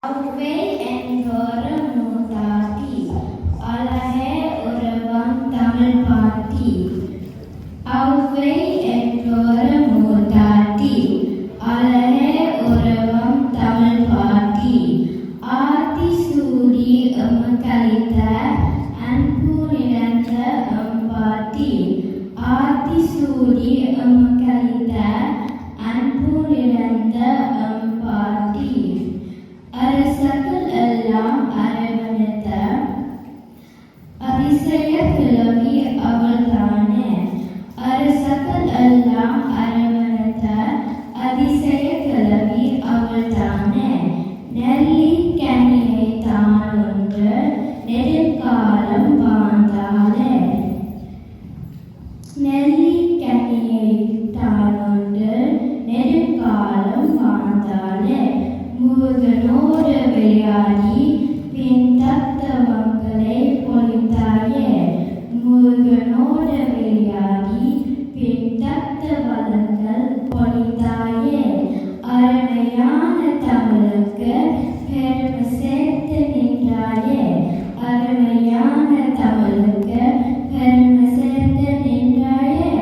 அவ்வை என்கிற மூதாட்டி அழகே உருவம் தமிழ் பாட்டி. அவ்வை என்கிற மூதாட்டி அழகே உருவம் தமிழ் பாட்டி. ஆத்தி சூடி கலித்த அன்பு நிறைந்த பாட்டி. ஆத்தி சூடி கலித்த அன்பு நிறைந்த பாட்டி. அரசர்கள் எல்லாம் அரவணைத்த அதிசய கிழவி அவள்தானே. அரசர்கள் எல்லாம் அரவணைத்த அதிசய கிழவி அவள்தானே. நெல்லிக்கனியை தானொன்று நெடுங்காலம் வாழ்ந்தாளே. நெல்லிக்கனியை தானொன்று நெடுங்காலம் வாழ்ந்தாளே. முருகனோடு விளையாடி பின் தத்த மக்களை பொழித்தாயே. முருகனோடு விளையாடி பின் தத்த வளங்கள் பொழித்தாயே. அருமையான தமிழுக்கு பெருமை சேர்த்து நின்றாயே. அருமையான தமிழுக்கு பெருமை சேர்த்து நின்றாயே.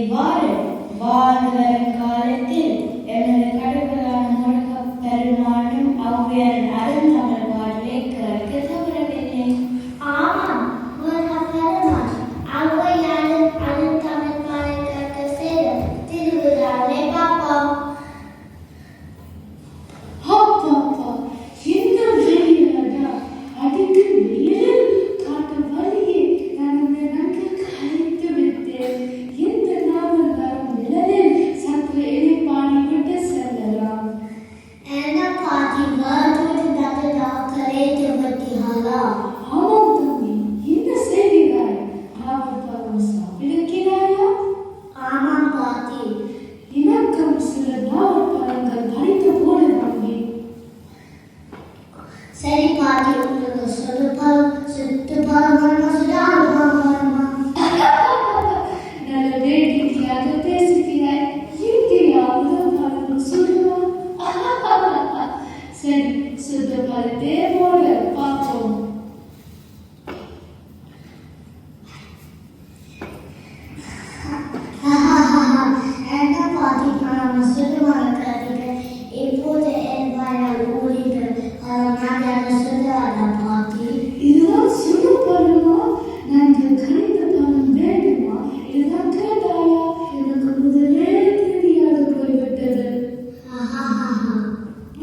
இவ்வாறு வாழ்ந்து வரும் காலத்தில் எனது கடவுளான முருகப் பெருமானும் ஔவையாரின் அருந்தமிழ் பாடலை கேட்க தவறவில்லை. ஆமாம், முருகப் பெருமான் ஔவையாரின் அருந்தமிழ் பாடலை கேட்க செய்த திருவிழாவை பார்ப்போம். இந்த வெயிலடா அதுக்கு வெயில் காட்டு வழியே நான் நன்கு கலைத்து விட்டேன். இந்த நாவல் வரும் நிழலில் சற்று இலைப்பாடி விட்டு செல்லலாம். என்ன பாட்டி வருவதாக கலைத்து விட்டீர்களா? ஆமாம் தம்பி, என்ன செய்கிறாய்? நாவல் பருவம் சாப்பிடுகிறாயா? ஆமாம் பாட்டி. இணக்கம் சில நாவல் பழங்கள் படித்த போல தம்பி. சரி பாட்டி, உங்களுக்கு சுட்டு பருவமா சுடாது பருவமா? நல்ல வேடிக்கையாக பேசுகிறாய். எங்கேயாவது பழங்கள் சுடுவா? சரி, சுத்த பழத்தே போல பார்ப்போம். என்ன பாட்டி, நான் சுடுவாங்க கருதுகிறேன். இப்போது என் வாயால் ஊழிகள் நான் சுடுவாங்க பாட்டி. இதுதான் சுடு பழமா? நன்கு கனிந்த பழம் வேண்டுமா? இதுதான் கேட்டாயா? எனக்கு முதலே தெரியாது போய்விட்டது.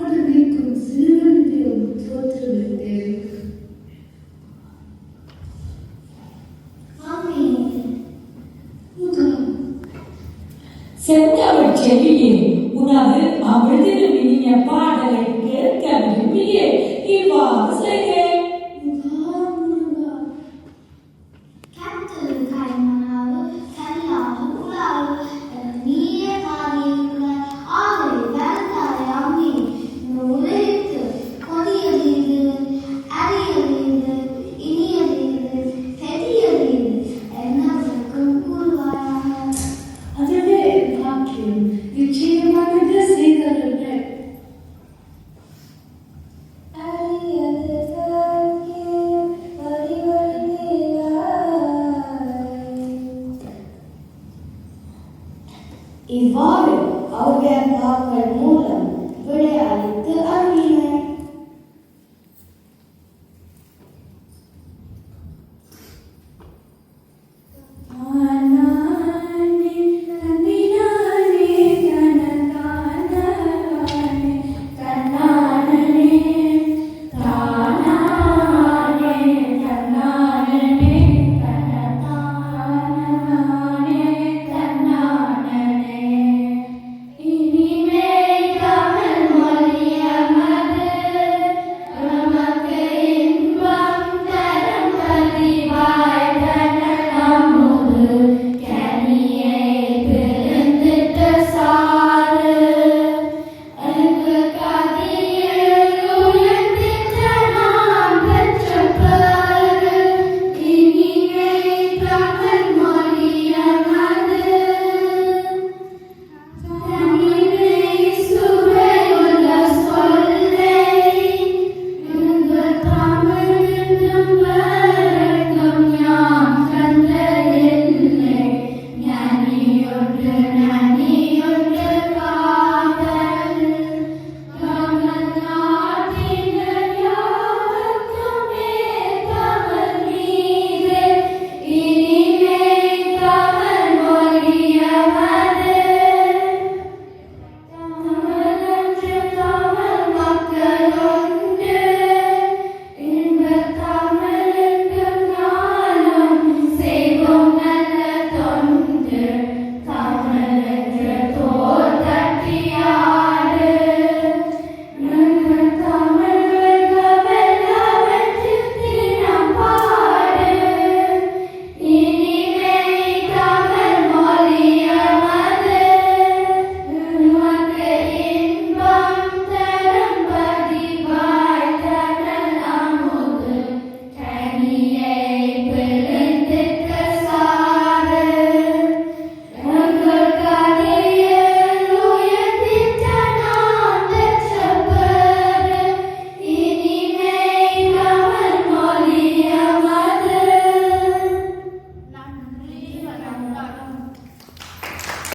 அது நீக்கும் சிறுவனிடம் தோற்றுவிட்டேன். செந்தமிழ் செவியே, உனது அமிழ்திலும் இனிய பாடலை கேட்க விரும்பியே இவ்வாறு செய்கிறேன். அதுவே என் பாக்கியம். நிச்சயமானது செய்தருளேன். இவ்வாறு ஔவையார் பாக்கள் மூலம் விளையாடித்து அருளினர். நான்